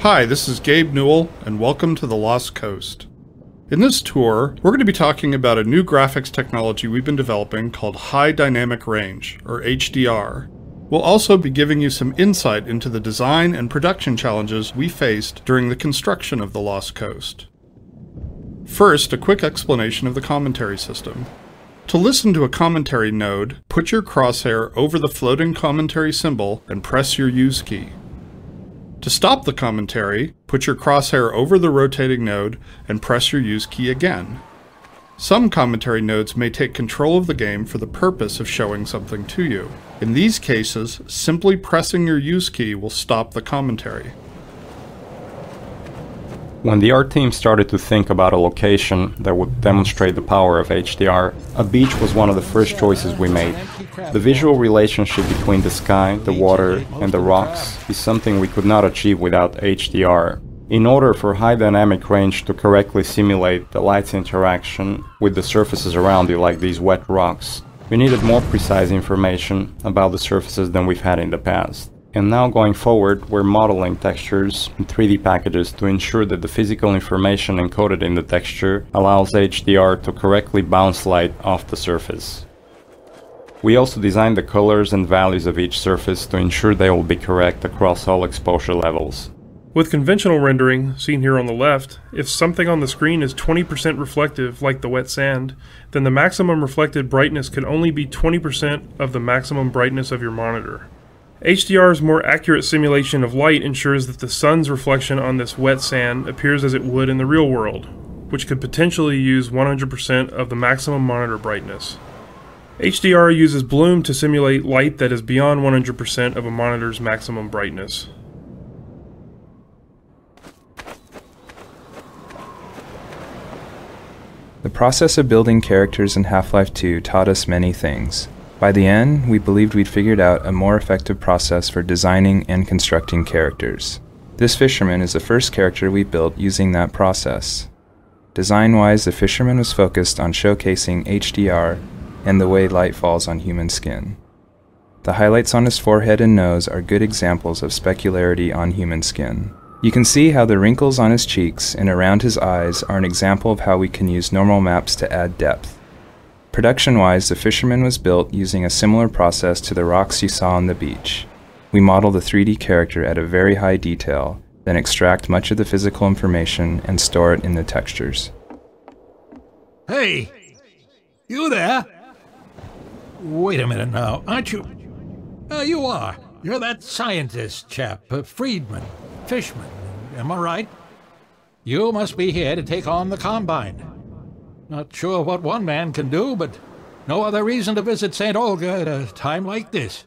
Hi, this is Gabe Newell, and welcome to the Lost Coast. In this tour, we're going to be talking about a new graphics technology we've been developing called High Dynamic Range, or HDR. We'll also be giving you some insight into the design and production challenges we faced during the construction of the Lost Coast. First, a quick explanation of the commentary system. To listen to a commentary node, put your crosshair over the floating commentary symbol and press your Use key. To stop the commentary, put your crosshair over the rotating node and press your Use key again. Some commentary nodes may take control of the game for the purpose of showing something to you. In these cases, simply pressing your Use key will stop the commentary. When the art team started to think about a location that would demonstrate the power of HDR, a beach was one of the first choices we made. The visual relationship between the sky, the water, and the rocks is something we could not achieve without HDR. In order for high dynamic range to correctly simulate the light's interaction with the surfaces around you, like these wet rocks, we needed more precise information about the surfaces than we've had in the past. And now going forward, we're modeling textures in 3D packages to ensure that the physical information encoded in the texture allows HDR to correctly bounce light off the surface. We also designed the colors and values of each surface to ensure they will be correct across all exposure levels. With conventional rendering, seen here on the left, if something on the screen is 20% reflective, like the wet sand, then the maximum reflected brightness could only be 20% of the maximum brightness of your monitor. HDR's more accurate simulation of light ensures that the sun's reflection on this wet sand appears as it would in the real world, which could potentially use 100% of the maximum monitor brightness. HDR uses bloom to simulate light that is beyond 100% of a monitor's maximum brightness. The process of building characters in Half-Life 2 taught us many things. By the end, we believed we'd figured out a more effective process for designing and constructing characters. This fisherman is the first character we built using that process. Design-wise, the fisherman was focused on showcasing HDR and the way light falls on human skin. The highlights on his forehead and nose are good examples of specularity on human skin. You can see how the wrinkles on his cheeks and around his eyes are an example of how we can use normal maps to add depth. Production-wise, the fisherman was built using a similar process to the rocks you saw on the beach. We model the 3D character at a very high detail, then extract much of the physical information and store it in the textures. Hey! You there? Wait a minute now, aren't you? You are. You're that scientist chap, Friedman, Fishman, am I right? You must be here to take on the Combine. Not sure what one man can do, but no other reason to visit St. Olga at a time like this.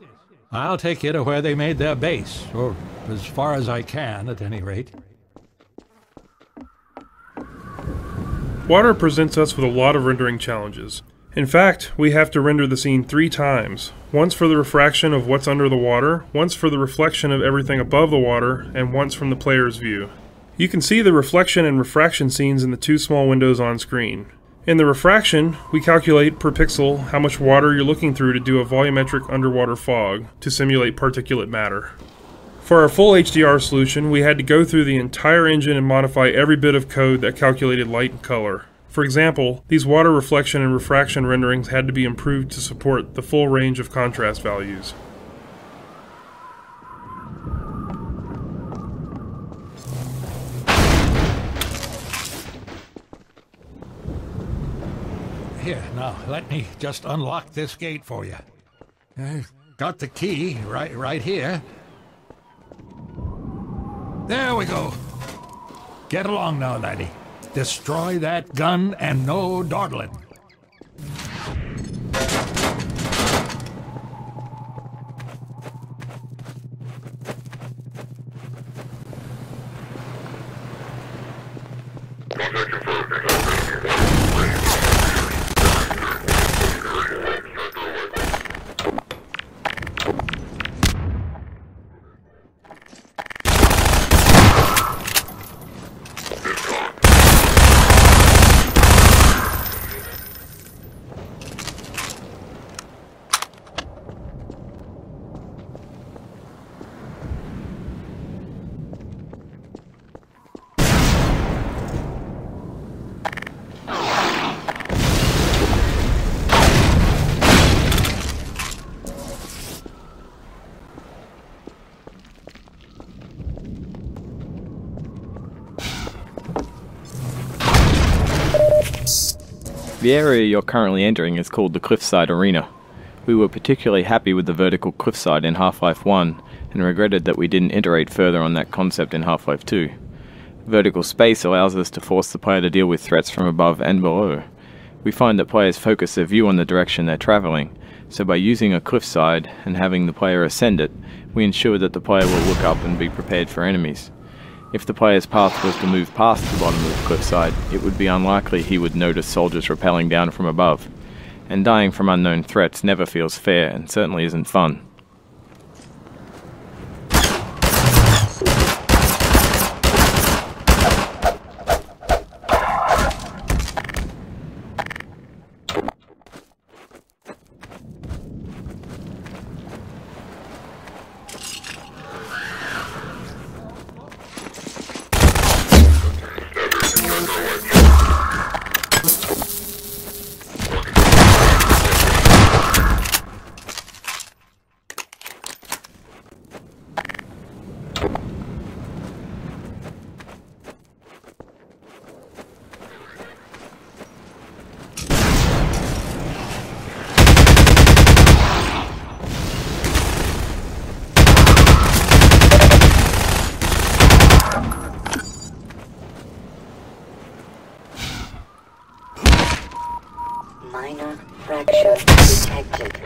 I'll take you to where they made their base, or as far as I can, at any rate. Water presents us with a lot of rendering challenges. In fact, we have to render the scene 3 times. Once for the refraction of what's under the water, once for the reflection of everything above the water, and once from the player's view. You can see the reflection and refraction scenes in the 2 small windows on screen. In the refraction, we calculate per pixel how much water you're looking through to do a volumetric underwater fog to simulate particulate matter. For our full HDR solution, we had to go through the entire engine and modify every bit of code that calculated light and color. For example, these water reflection and refraction renderings had to be improved to support the full range of contrast values. Here, now, let me just unlock this gate for you. Got the key right here. There we go. Get along now, laddie. Destroy that gun and no dawdling. The area you're currently entering is called the Cliffside Arena. We were particularly happy with the vertical cliffside in Half-Life 1, and regretted that we didn't iterate further on that concept in Half-Life 2. Vertical space allows us to force the player to deal with threats from above and below. We find that players focus their view on the direction they're travelling, so by using a cliffside and having the player ascend it, we ensure that the player will look up and be prepared for enemies. If the player's path was to move past the bottom of the cliffside, it would be unlikely he would notice soldiers rappelling down from above. And dying from unknown threats never feels fair and certainly isn't fun. Minor fracture detected.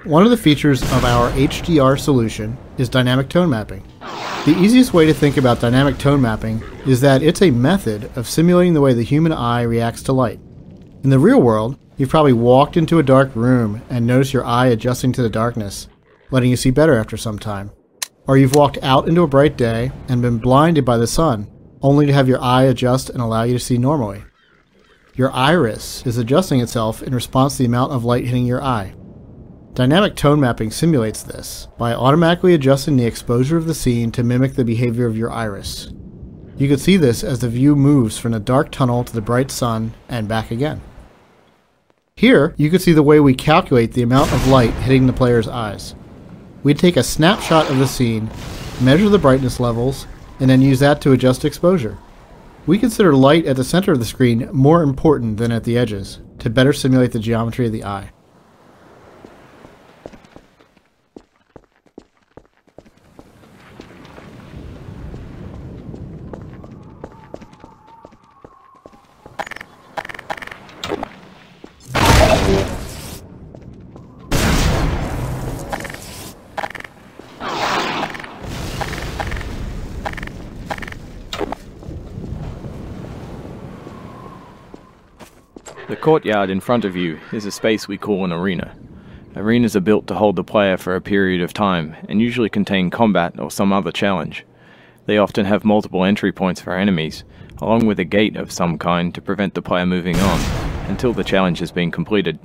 One of the features of our HDR solution is dynamic tone mapping. The easiest way to think about dynamic tone mapping is that it's a method of simulating the way the human eye reacts to light. In the real world, you've probably walked into a dark room and noticed your eye adjusting to the darkness, letting you see better after some time. Or you've walked out into a bright day and been blinded by the sun, only to have your eye adjust and allow you to see normally. Your iris is adjusting itself in response to the amount of light hitting your eye. Dynamic tone mapping simulates this by automatically adjusting the exposure of the scene to mimic the behavior of your iris. You can see this as the view moves from the dark tunnel to the bright sun and back again. Here, you can see the way we calculate the amount of light hitting the player's eyes. We take a snapshot of the scene, measure the brightness levels, and then use that to adjust exposure. We consider light at the center of the screen more important than at the edges, to better simulate the geometry of the eye. The courtyard in front of you is a space we call an arena. Arenas are built to hold the player for a period of time and usually contain combat or some other challenge. They often have multiple entry points for enemies, along with a gate of some kind to prevent the player moving on until the challenge has been completed.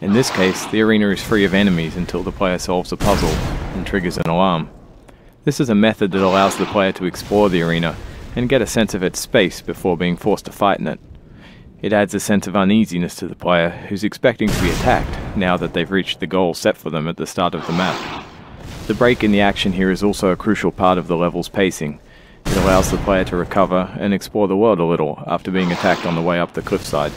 In this case, the arena is free of enemies until the player solves a puzzle and triggers an alarm. This is a method that allows the player to explore the arena and get a sense of its space before being forced to fight in it. It adds a sense of uneasiness to the player, who's expecting to be attacked now that they've reached the goal set for them at the start of the map. The break in the action here is also a crucial part of the level's pacing. It allows the player to recover and explore the world a little after being attacked on the way up the cliffside.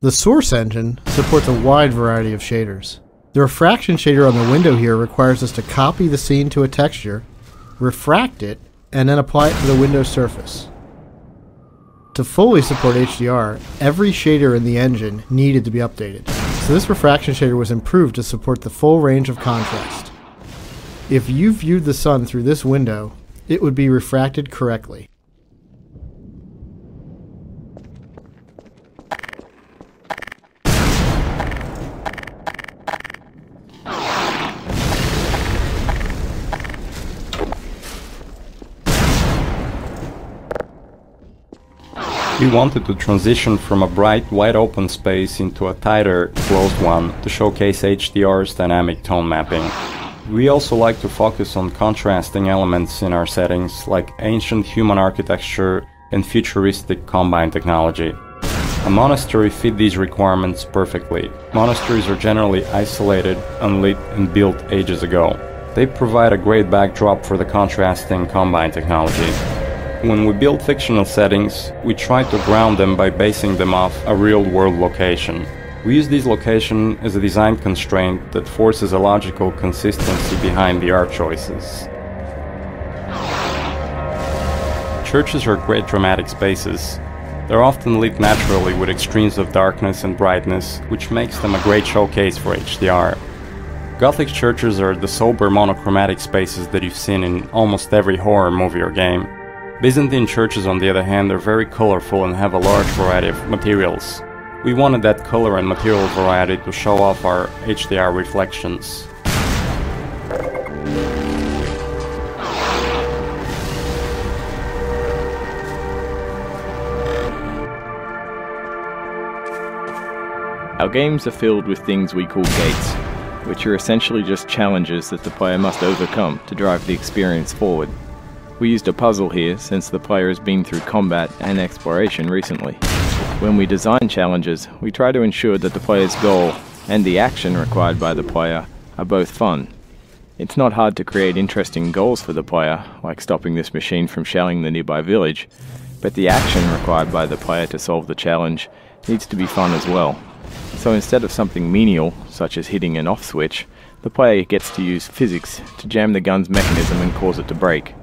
The source engine supports a wide variety of shaders. The refraction shader on the window here requires us to copy the scene to a texture, refract it, and then apply it to the window surface. To fully support HDR, every shader in the engine needed to be updated, so this refraction shader was improved to support the full range of contrast. If you viewed the sun through this window, it would be refracted correctly. We wanted to transition from a bright, wide-open space into a tighter, closed one to showcase HDR's dynamic tone mapping. We also like to focus on contrasting elements in our settings, like ancient human architecture and futuristic combine technology. A monastery fit these requirements perfectly. Monasteries are generally isolated, unlit, and built ages ago. They provide a great backdrop for the contrasting combine technology. When we build fictional settings, we try to ground them by basing them off a real-world location. We use this location as a design constraint that forces a logical consistency behind the art choices. Churches are great dramatic spaces. They're often lit naturally with extremes of darkness and brightness, which makes them a great showcase for HDR. Gothic churches are the sober monochromatic spaces that you've seen in almost every horror movie or game. Byzantine churches, on the other hand, are very colorful and have a large variety of materials. We wanted that color and material variety to show off our HDR reflections. Our games are filled with things we call gates, which are essentially just challenges that the player must overcome to drive the experience forward. We used a puzzle here since the player has been through combat and exploration recently. When we design challenges, we try to ensure that the player's goal and the action required by the player are both fun. It's not hard to create interesting goals for the player, like stopping this machine from shelling the nearby village, but the action required by the player to solve the challenge needs to be fun as well. So instead of something menial, such as hitting an off switch, the player gets to use physics to jam the gun's mechanism and cause it to break.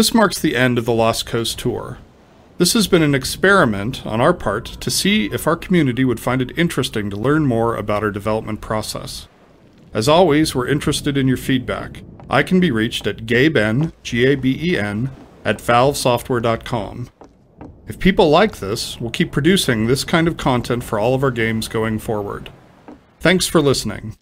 This marks the end of the Lost Coast tour. This has been an experiment on our part to see if our community would find it interesting to learn more about our development process. As always, we're interested in your feedback. I can be reached at gaben, G-A-B-E-N, at valvesoftware.com. If people like this, we'll keep producing this kind of content for all of our games going forward. Thanks for listening.